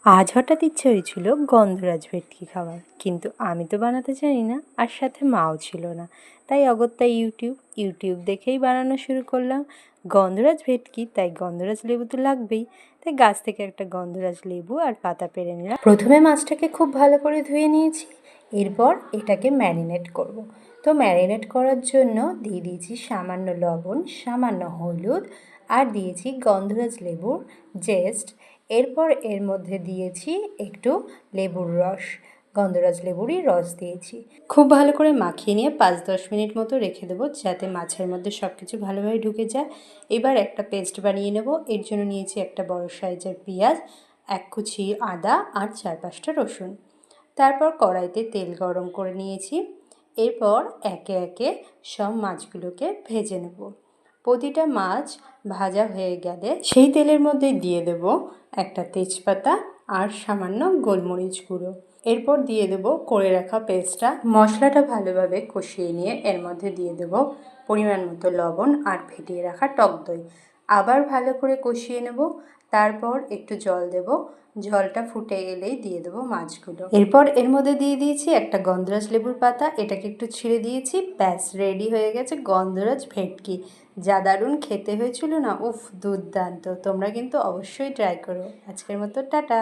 আজ হঠাৎ ইচ্ছে হয়েছিল গন্ধরাজ ভেটকি খাওয়ার, কিন্তু আমি তো বানাতে জানি না, আর সাথে মাও ছিল না। তাই অগত্যা ইউটিউব দেখেই বানানো শুরু করলাম। গন্ধরাজ ভেটকি, তাই গন্ধরাজ লেবু তো লাগবেই। তাই গাছ থেকে একটা গন্ধরাজ লেবু আর পাতা পেরে নিলাম। প্রথমে মাছটাকে খুব ভালো করে ধুয়ে নিয়েছি, এরপর এটাকে ম্যারিনেট করব। তো ম্যারিনেট করার জন্য দিয়ে দিয়েছি সামান্য লবণ, সামান্য হলুদ, আর দিয়েছি গন্ধরাজ লেবুর জেস্ট। এরপর এর মধ্যে দিয়েছি একটু লেবুর রস, গন্ধরাজ লেবুরই রস দিয়েছি। খুব ভালো করে মাখিয়ে নিয়ে 5-10 মিনিট মতো রেখে দেবো, যাতে মাছের মধ্যে সব কিছু ভালোভাবে ঢুকে যায়। এবার একটা পেস্ট বানিয়ে নেব। এর জন্য নিয়েছি একটা বড় সাইজের পেঁয়াজ, 1 কুচি আদা আর 4-5টা রসুন। তারপর কড়াইতে তেল গরম করে নিয়েছি। এরপর একে একে সব মাছগুলোকে ভেজে নেব। প্রতিটা মাছ ভাজা হয়ে গেলে সেই তেলের মধ্যে দিয়ে দেব একটা তেজপাতা আর সামান্য গোলমরিচ গুঁড়ো। এরপর দিয়ে দেব করে রাখা পেস্টটা। মশলাটা ভালোভাবে কষিয়ে নিয়ে এর মধ্যে দিয়ে দেব পরিমাণ মতো লবণ আর ফেটিয়ে রাখা টক দই। আবার ভালো করে কষিয়ে নেব। তারপর একটু জল দেব। জলটা ফুটে এলেই দিয়ে দেবো মাছগুলো। এরপর এর মধ্যে দিয়ে দিয়েছি একটা গন্ধরাজ লেবুর পাতা, এটাকে একটু ছিঁড়ে দিয়েছি। ব্যাস, রেডি হয়ে গেছে গন্ধরাজ ভেটকি। যা দারুণ খেতে হয়েছিল না, উফ দুর্দান্ত! তোমরা কিন্তু অবশ্যই ট্রাই করো। আজকের মতো টাটা।